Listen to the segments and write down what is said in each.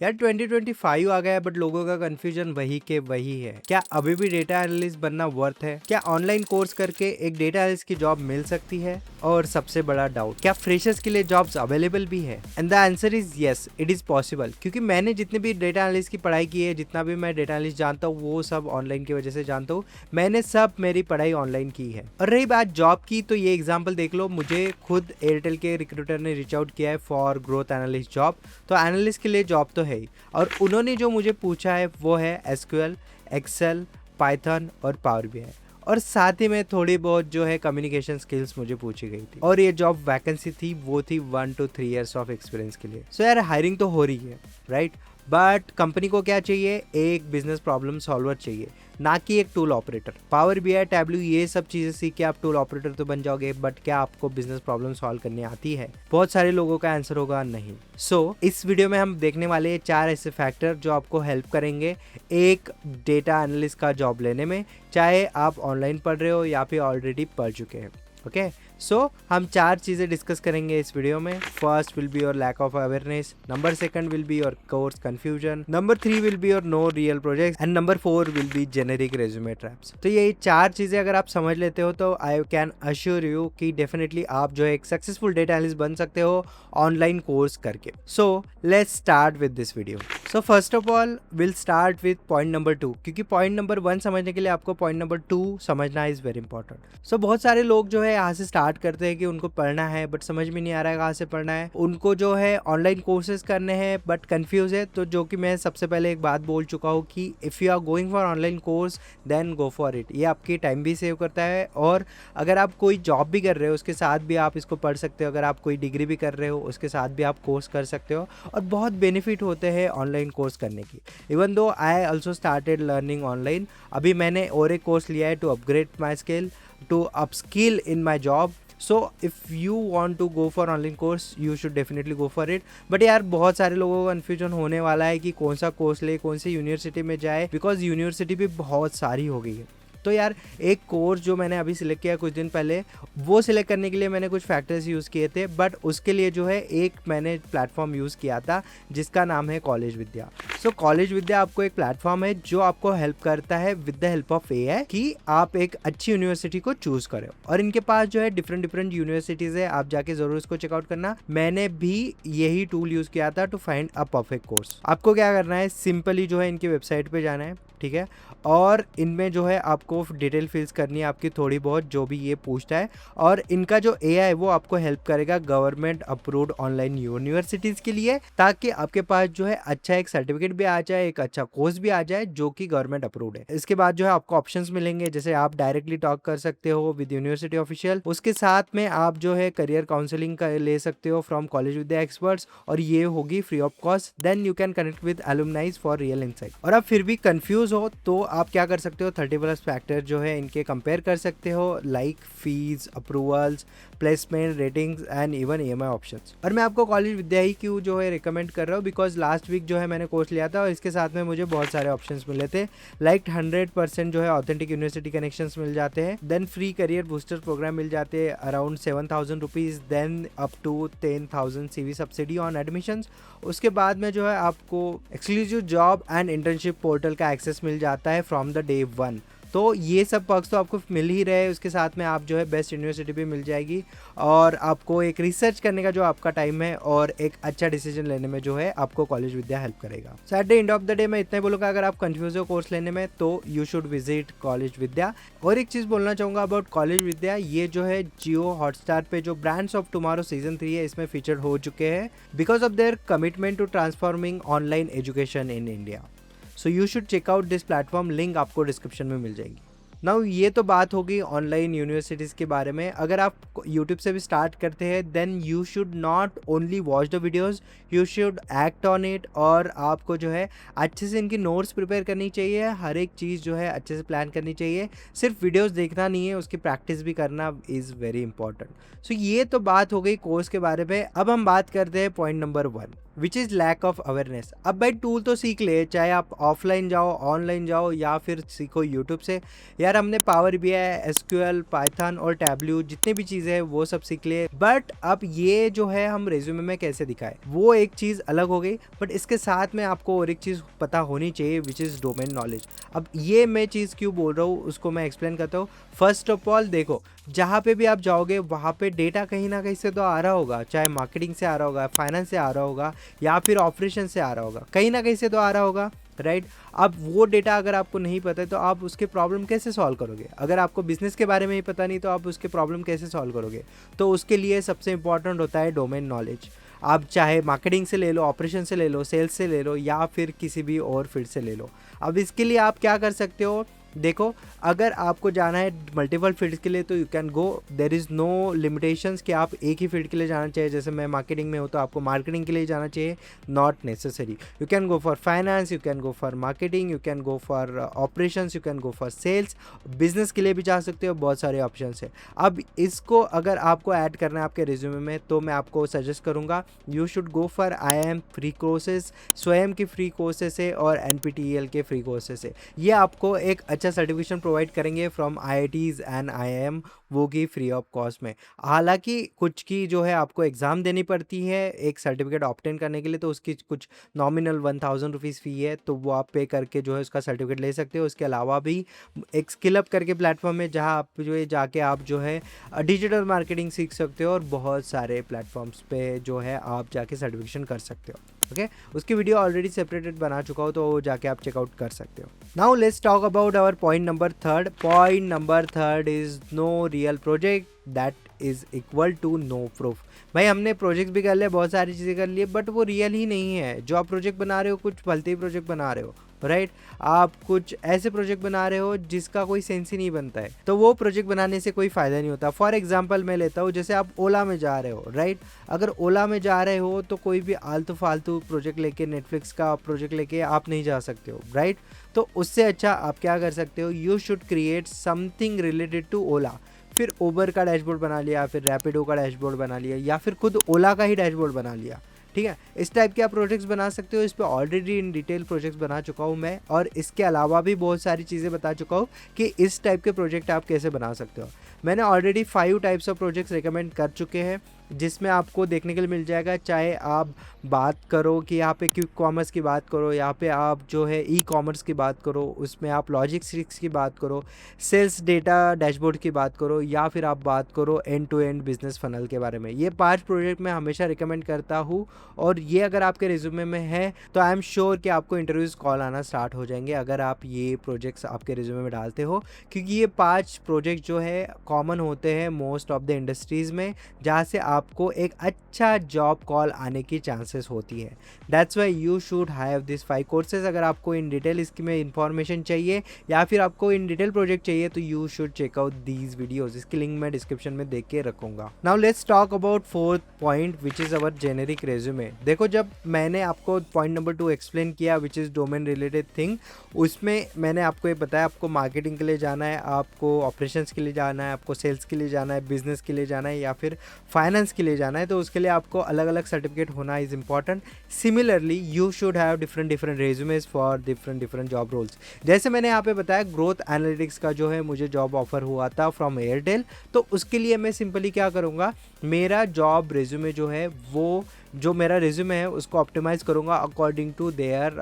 यार 2025 आ गया है बट लोगों का कंफ्यूजन वही के वही है। क्या अभी भी डेटा एनालिस्ट बनना वर्थ है? क्या ऑनलाइन कोर्स करके एक डेटा एनालिस्ट की जॉब मिल सकती है? और सबसे बड़ा डाउट, क्या फ्रेशर्स के लिए जॉब्स अवेलेबल भी है? And the answer is yes, it is possible. क्योंकि मैंने जितने भी डेटा एनालिस्ट की पढ़ाई की है, जितना भी मैं डेटा एनालिस्ट जानता हूँ वो सब ऑनलाइन की वजह से जानता हूँ। मैंने सब मेरी पढ़ाई ऑनलाइन की है। और रही बात जॉब की, तो ये एग्जाम्पल देख लो, मुझे खुद एयरटेल के रिक्रूटर ने रीच आउट किया है फॉर ग्रोथ एनालिस्ट जॉब। तो एनालिस्ट के लिए जॉब तो है ही, और उन्होंने जो मुझे पूछा है वो है एसक्यूएल, एक्सेल, पाइथन और पावर बीआई, और साथ ही में थोड़ी बहुत जो है कम्युनिकेशन स्किल्स मुझे पूछी गई थी। और ये जॉब वैकेंसी थी वो थी 1 to 3 years ऑफ एक्सपीरियंस के लिए। सो यार हायरिंग तो हो रही है, राइट? बट कंपनी को क्या चाहिए? एक बिजनेस प्रॉब्लम सॉल्वर चाहिए, ना कि एक tool operator. Power BI, tableau, ये सब चीजें सीख के आप टूल ऑपरेटर तो बन जाओगे, बट क्या आपको बिजनेस प्रॉब्लम सॉल्व करनी आती है? बहुत सारे लोगों का आंसर होगा नहीं। सो इस वीडियो में हम देखने वाले हैं 4 ऐसे फैक्टर जो आपको हेल्प करेंगे एक डेटा एनालिस्ट का जॉब लेने में, चाहे आप ऑनलाइन पढ़ रहे हो या फिर ऑलरेडी पढ़ चुके हैं। ओके, सो हम 4 चीजें डिस्कस करेंगे इस वीडियो में। First will be your lack of awareness, number 2 will be your course confusion, number 3 will be your no real project, and number 4 will be generic resume traps. तो ये 4 चीजें अगर आप समझ लेते हो तो आई कैन अश्योर यू कि डेफिनेटली आप जो है एक सक्सेसफुल डेटा एनालिस्ट बन सकते हो ऑनलाइन कोर्स करके। So let's start with this video. So first of all will start with point number 2, क्योंकि पॉइंट नंबर 1 समझने के लिए आपको पॉइंट नंबर 2 समझना इज वेरी इंपॉर्टेंट। सो बहुत सारे लोग जो है यहाँ से स्टार्ट करते हैं कि उनको पढ़ना है बट समझ में नहीं आ रहा है कहाँ से पढ़ना है। उनको जो है ऑनलाइन कोर्सेज करने हैं बट कंफ्यूज है। तो जो कि मैं सबसे पहले एक बात बोल चुका हूँ कि if you are going for online course then go for it. ये आपकी टाइम भी सेव करता है, और अगर आप कोई जॉब भी कर रहे हो उसके साथ भी आप इसको पढ़ सकते हो। अगर आप कोई डिग्री भी कर रहे हो उसके साथ भी आप कोर्स कर सकते हो, और बहुत बेनिफिट होते हैं ऑनलाइन कोर्स करने की। Even though I also started learning online. अभी मैंने और एक कोर्स लिया है to upgrade my skill, to upskill in my job. So if you want to go for online course you should definitely go for it. But यार बहुत सारे लोगों को कन्फ्यूजन होने वाला है कि कौन सा कोर्स ले, कौन सी यूनिवर्सिटी में जाए, बिकॉज यूनिवर्सिटी भी बहुत सारी हो गई है। तो यार एक कोर्स जो मैंने अभी सिलेक्ट किया कुछ दिन पहले, वो सिलेक्ट करने के लिए मैंने कुछ फैक्टर्स यूज़ किए थे, बट उसके लिए जो है एक मैंने प्लेटफॉर्म यूज़ किया था जिसका नाम है कॉलेज विद्या। सो कॉलेज विद्या आपको एक प्लेटफॉर्म है जो आपको हेल्प करता है with the help of AI कि आप एक अच्छी यूनिवर्सिटी को चूज करें। और इनके पास जो है डिफरेंट यूनिवर्सिटीज़ है, आप जाके ज़रूर इसको चेकआउट करना। मैंने भी यही टूल यूज़ किया था to find a perfect course. आपको क्या करना है, सिंपली जो है इनकी वेबसाइट पे जाना है, ठीक है, और इनमें जो है आपको डिटेल फिल्स करनी है आपकी थोड़ी बहुत, जो भी ये पूछता है। और इनका जो एआई है वो आपको हेल्प करेगा गवर्नमेंट अप्रूव्ड ऑनलाइन यूनिवर्सिटीज़ के लिए, ताकि आपके पास जो है अच्छा एक सर्टिफिकेट भी आ जाए, एक अच्छा कोर्स भी आ जाए जो कि गवर्नमेंट अप्रूव्ड है। इसके बाद जो है आपको ऑप्शंस मिलेंगे, जैसे आप डायरेक्टली टॉक कर सकते हो विद यूनिवर्सिटी ऑफिशियल। उसके साथ में आप जो है करियर काउंसलिंग ले सकते हो फ्रॉम कॉलेज विद्या एक्सपर्ट्स, और ये होगी free of cost. Then you can connect with alumni for real insight. और आप फिर भी कंफ्यूज हो तो आप क्या कर सकते हो, 30+ फैक्टर जो है इनके कंपेयर कर सकते हो, like fees, approvals, placement, ratings and even EMI options. और मैं आपको कॉलेज विद्या ही क्यों जो है रिकमेंड कर रहा हूँ, बिकॉज लास्ट वीक जो है मैंने कोर्स लिया था और इसके साथ में मुझे बहुत सारे ऑप्शंस मिले थे, लाइक 100% जो है ऑथेंटिक यूनिवर्सिटी कनेक्शंस मिल जाते हैं, then free career booster programme मिल जाते हैं around 7,000 rupees, then up to 10,000 CV subsidy on admissions. उसके बाद में जो है आपको exclusive job and internship portal का एक्सेस मिल जाता है फ्रॉम द डे 1। तो ये सब पर्क्स तो आपको मिल ही रहे हैं। उसके साथ में आप जो है बेस्ट यूनिवर्सिटी भी मिल जाएगी, और आपको एक रिसर्च करने का जो आपका टाइम है और एक अच्छा डिसीजन लेने में जो है आपको कॉलेज विद्या हेल्प करेगा। So at the end of the day मैं इतना ही बोलूँगा, अगर आप कंफ्यूज हो कोर्स लेने में तो यू शुड विजिट कॉलेज विद्या। और एक चीज़ बोलना चाहूँगा अबाउट कॉलेज विद्या, ये जो है जियो हॉटस्टार पे जो ब्रांड्स ऑफ टुमारो सीजन 3 है इसमें फीचर हो चुके हैं, because of their commitment to transforming online education in India. So you should check out this platform, link आपको डिस्क्रिप्शन में मिल जाएगी। नाउ ये तो बात होगी ऑनलाइन यूनिवर्सिटीज़ के बारे में। अगर आप यूट्यूब से भी स्टार्ट करते हैं then you should not only watch the videos, you should act on it. और आपको जो है अच्छे से इनकी नोट्स प्रिपेयर करनी चाहिए, हर एक चीज़ जो है अच्छे से प्लान करनी चाहिए। सिर्फ वीडियोस देखना नहीं है, उसकी प्रैक्टिस भी करना इज़ वेरी इंपॉर्टेंट। सो ये तो बात हो गई कोर्स के बारे में। अब हम बात करते हैं point number 1। Which is lack of awareness. अब भाई टूल तो सीख ले, चाहे आप ऑफलाइन जाओ, ऑनलाइन जाओ, या फिर सीखो यूट्यूब से। यार हमने power B I, SQL, Python और टैब्ल्यू जितनी भी चीज़ें हैं वो सब सीख लिए, बट अब ये जो है हम रेज्यूमे में कैसे दिखाए वो एक चीज़ अलग हो गई। बट इसके साथ में आपको और एक चीज़ पता होनी चाहिए विच इज़ डोमेन नॉलेज। अब ये मैं चीज़ क्यों बोल रहा हूँ उसको मैं एक्सप्लेन करता हूँ। फर्स्ट ऑफ ऑल देखो, जहाँ पे भी आप जाओगे वहाँ पे डेटा कहीं ना कहीं से तो आ रहा होगा, चाहे मार्केटिंग से आ रहा होगा, फाइनेंस से आ रहा होगा, या फिर ऑपरेशन से आ रहा होगा, कहीं ना कहीं से तो आ रहा होगा, राइट। अब वो डेटा अगर आपको नहीं पता है तो आप उसके प्रॉब्लम कैसे सॉल्व करोगे? अगर आपको बिजनेस के बारे में ही पता नहीं तो आप उसके प्रॉब्लम कैसे सॉल्व करोगे? तो उसके लिए सबसे इंपॉर्टेंट होता है डोमेन नॉलेज। आप चाहे मार्केटिंग से ले लो, ऑपरेशन से ले लो, सेल्स से ले लो, या फिर किसी भी और फील्ड से ले लो। अब इसके लिए आप क्या कर सकते हो, देखो अगर आपको जाना है मल्टीपल फील्ड्स के लिए तो you can go, there is no limitations कि आप एक ही फील्ड के लिए जाना चाहिए। जैसे मैं मार्केटिंग में हूँ तो आपको मार्केटिंग के लिए जाना चाहिए, not necessary. You can go for finance, you can go for marketing, you can go for operations, you can go for sales. Business के लिए भी जा सकते हो, बहुत सारे ऑप्शन है। अब इसको अगर आपको ऐड करना है आपके रिज्यूमे में तो मैं आपको सजेस्ट करूँगा you should go for IIM free courses, स्वयं की फ्री कोर्सेज है और NPTEL के फ्री कोर्सेज है। ये आपको एक अच्छा सर्टिफिकेशन प्रोवाइड करेंगे फ्रॉम IITs एंड IIM, वो की फ्री ऑफ कॉस्ट में। हालांकि कुछ की जो है आपको एग्ज़ाम देनी पड़ती है एक सर्टिफिकेट ऑब्टेन करने के लिए, तो उसकी कुछ नॉमिनल 1000 रुपीज़ फ़ी है, तो वो आप पे करके जो है उसका सर्टिफिकेट ले सकते हो। उसके अलावा भी एक स्किल अप करके प्लेटफॉर्म है जहाँ आप जो है जाके आप जो है डिजिटल मार्केटिंग सीख सकते हो, और बहुत सारे प्लेटफॉर्म्स पे जो है आप जाके सर्टिफिकेशन कर सकते हो। ओके, उसकी वीडियो ऑलरेडी सेपरेटेड बना चुका हो तो जाके आप चेकआउट कर सकते हो। Now let's talk about our point number third. Point number third is no real project that is equal to no proof. भाई हमने प्रोजेक्ट भी कर लिया, बहुत सारी चीज़ें कर लिए, बट वो रियल ही नहीं है। जो आप प्रोजेक्ट बना रहे हो कुछ भलते ही प्रोजेक्ट बना रहे हो, राइट। आप कुछ ऐसे प्रोजेक्ट बना रहे हो जिसका कोई सेंस ही नहीं बनता है, तो वो प्रोजेक्ट बनाने से कोई फ़ायदा नहीं होता। फॉर एग्जांपल मैं लेता हूँ, जैसे आप ओला में जा रहे हो, राइट। अगर ओला में जा रहे हो तो कोई भी आलतू फालतू प्रोजेक्ट लेके, नेटफ्लिक्स का प्रोजेक्ट लेके आप नहीं जा सकते हो, राइट। तो उससे अच्छा आप क्या कर सकते हो, you should create something related to Ola. फिर उबर का डैशबोर्ड बना लिया, फिर रैपिडो का डैशबोर्ड बना लिया, या फिर खुद ओला का ही डैशबोर्ड बना लिया, ठीक है। इस टाइप के आप प्रोजेक्ट्स बना सकते हो। इस पर ऑलरेडी इन डिटेल प्रोजेक्ट्स बना चुका हूँ मैं, और इसके अलावा भी बहुत सारी चीज़ें बता चुका हूँ कि इस टाइप के प्रोजेक्ट आप कैसे बना सकते हो। मैंने already 5 types of projects recommend कर चुके हैं, जिसमें आपको देखने के लिए मिल जाएगा। चाहे आप बात करो कि यहाँ पे क्विक कॉमर्स की बात करो, यहाँ पे आप जो है ई कॉमर्स की बात करो, उसमें आप लॉजिस्टिक्स की बात करो, सेल्स डेटा डैशबोर्ड की बात करो, या फिर आप बात करो end to end business funnel के बारे में। ये 5 प्रोजेक्ट मैं हमेशा रिकमेंड करता हूँ, और ये अगर आपके रिज्यूमे में है तो आई एम श्योर कि आपको इंटरव्यूज़ कॉल आना स्टार्ट हो जाएंगे अगर आप ये प्रोजेक्ट्स आपके रिज्यूमे में डालते हो, क्योंकि ये 5 प्रोजेक्ट जो है कॉमन होते हैं मोस्ट ऑफ द इंडस्ट्रीज़ में, जहाँ से आपको एक अच्छा जॉब कॉल आने की चांसेस होती है। That's why you should have this 5 courses. अगर आपको इन डिटेल इसकी में इंफॉर्मेशन चाहिए या फिर आपको इन डिटेल प्रोजेक्ट चाहिए तो you should check out these videos. इसकी लिंक मैं डिस्क्रिप्शन में देख के रखूँगा। Now let's talk about 4th point which is our generic resume. देखो, जब मैंने आपको पॉइंट नंबर 2 एक्सप्लेन किया which is domain related thing, उसमें मैंने आपको ये बताया आपको मार्केटिंग के लिए जाना है, आपको ऑपरेशंस के लिए जाना है, आपको सेल्स के लिए जाना है, बिजनेस के लिए जाना है, या फिर फाइनेंस के लिए जाना है, तो उसके लिए आपको अलग अलग सर्टिफिकेट होना is important. Similarly you should have different resumes for different job roles. जैसे मैंने यहाँ पे बताया ग्रोथ एनालिटिक्स का जो है मुझे जॉब ऑफर हुआ था फ्रॉम एयरटेल, तो उसके लिए मैं सिंपली क्या करूँगा, मेरा जॉब रेज्यूमे जो है वो जो मेरा रिज्यूमे है उसको ऑप्टिमाइज़ करूँगा अकॉर्डिंग टू देयर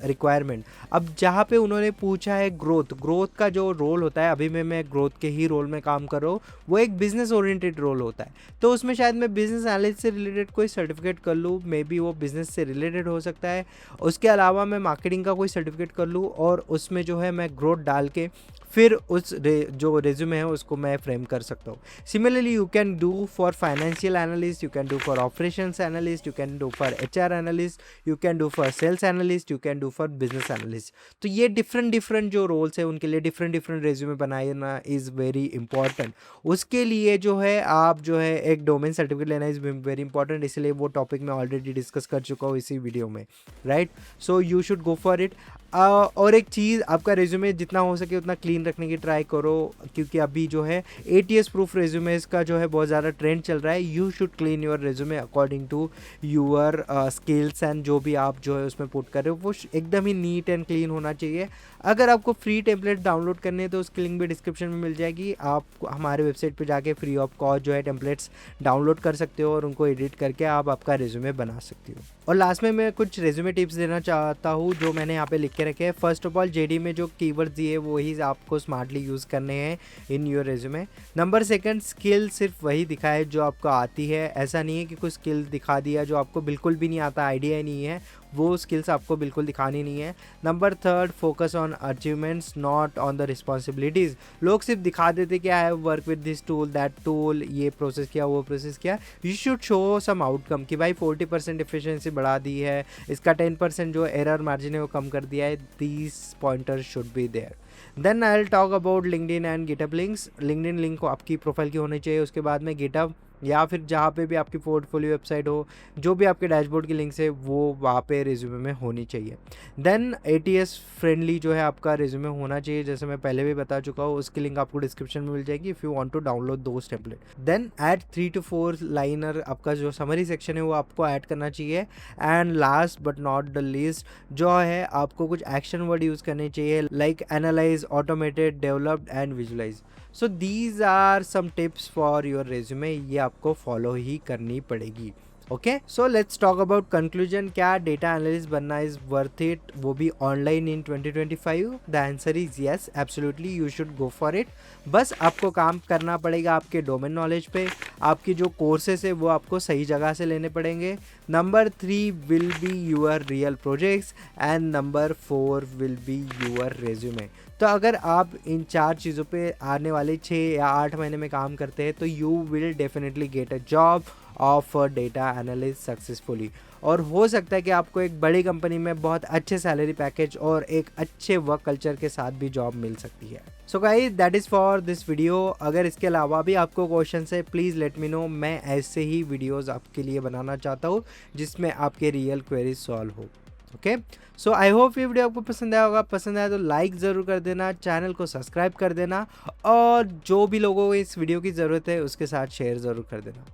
रिक्वायरमेंट। अब जहाँ पे उन्होंने पूछा है ग्रोथ का जो रोल होता है, अभी मैं ग्रोथ के ही रोल में काम कर रहा हूँ, वो एक बिजनेस ओरिएंटेड रोल होता है, तो उसमें शायद मैं बिजनेस एनालिस्ट से रिलेटेड कोई सर्टिफिकेट कर लूँ, मे बी वो बिजनेस से रिलेटेड हो सकता है। उसके अलावा मैं मार्केटिंग का कोई सर्टिफिकेट कर लूँ और उसमें जो है मैं ग्रोथ डाल के फिर उस जो रेज्यूमे है उसको मैं फ्रेम कर सकता हूँ। Similarly you can do for financial analyst, you can do for operations analyst, you can do for HR analyst, you can do for sales analyst, you can do for business analyst। तो ये different जो roles है उनके लिए different resume banana is very important. उसके लिए जो है आप जो है एक डोमेन सर्टिफिकेट लेना इज़ वेरी इंपॉर्टेंट, इसलिए वो टॉपिक मैं ऑलरेडी डिस्कस कर चुका हूँ इसी वीडियो में, right. So you should go for it. और एक चीज़, आपका रेज्यूमे जितना हो सके उतना क्लीन रखने की ट्राई करो, क्योंकि अभी जो है ATS प्रूफ रेज्यूमेस का जो है बहुत ज़्यादा ट्रेंड चल रहा है। You should clean your resume according to your skills and जो भी आप जो है उसमें पुट कर रहे हो वो एकदम ही नीट एंड क्लीन होना चाहिए। अगर आपको फ्री टेम्पलेट डाउनलोड करने हैं तो उसकी लिंक भी डिस्क्रिप्शन में मिल जाएगी। आप हमारे वेबसाइट पे जाके फ्री ऑफ कॉस्ट जो है टेम्पलेट्स डाउनलोड कर सकते हो और उनको एडिट करके आप आपका रेज्यूमे बना सकते हो। और लास्ट में मैं कुछ रेज्यूमे टिप्स देना चाहता हूँ जो मैंने यहाँ पे लिख के रखे हैं। फर्स्ट ऑफ ऑल, JD में जो कीवर्ड्स दिए वो ही आपको स्मार्टली यूज़ करने हैं in your resume. Number second, skill सिर्फ वही दिखाए जो आपको आती है। ऐसा नहीं है कि कुछ स्किल दिखा दिया जो आपको बिल्कुल भी नहीं आता, आइडिया ही नहीं है, वो स्किल्स आपको बिल्कुल दिखानी नहीं है। Number third, focus on achievements not on the responsibilities. लोग सिर्फ दिखा देते कि I have work with this tool, that tool, ये प्रोसेस किया, वो प्रोसेस किया। You should show some outcome कि भाई 40% एफिशिएंसी बढ़ा दी है, इसका 10% जो एरर मार्जिन है वो कम कर दिया है। These pointers should be there. Then I will talk about LinkedIn and GitHub links. LinkedIn link को आपकी प्रोफाइल की होनी चाहिए, उसके बाद में गिटहब या फिर जहाँ पे भी आपकी पोर्टफोलियो वेबसाइट हो, जो भी आपके डैशबोर्ड की लिंक्स है वो वहाँ पे रिज्यूमे में होनी चाहिए। देन ATS फ्रेंडली जो है आपका रिज्यूमे होना चाहिए, जैसे मैं पहले भी बता चुका हूँ, उसकी लिंक आपको डिस्क्रिप्शन में मिल जाएगी if you want to download those template. Then add 3 to 4 liner, आपका जो समरी सेक्शन है वो आपको ऐड करना चाहिए। And last but not the least जो है, आपको कुछ एक्शन वर्ड यूज़ करने चाहिए, like analyze, automated, developed and visualize. So these are some tips for your resume, ये आपको फॉलो ही करनी पड़ेगी। Okay, so let's talk about conclusion. क्या डेटा एनालिस्ट बनना इज वर्थ इट, वो भी online in 2025? The answer is yes, absolutely you should go for it. बस आपको काम करना पड़ेगा आपके डोमेन नॉलेज पे। आपकी जो कोर्सेस है वो आपको सही जगह से लेने पड़ेंगे। नंबर 3 will be your real projects and number 4 will be your resume. तो अगर आप इन 4 चीज़ों पे आने वाले 6 या 8 महीने में काम करते हैं तो you will definitely get a job of data analyst successfully. और हो सकता है कि आपको एक बड़ी कंपनी में बहुत अच्छे सैलरी पैकेज और एक अच्छे वर्क कल्चर के साथ भी जॉब मिल सकती है। So guys, that is for this video. अगर इसके अलावा भी आपको क्वेश्चन है प्लीज़ लेट मी नो। मैं ऐसे ही वीडियोस आपके लिए बनाना चाहता हूँ जिसमें आपके रियल क्वेरीज सॉल्व हो। ओके, सो आई होप ये वीडियो आपको पसंद आया होगा। पसंद आया तो लाइक ज़रूर कर देना, चैनल को सब्सक्राइब कर देना और जो भी लोगों को इस वीडियो की ज़रूरत है उसके साथ शेयर ज़रूर कर देना।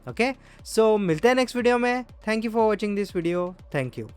ओके, सो मिलते हैं नेक्स्ट वीडियो में। Thank you for watching this video. Thank you.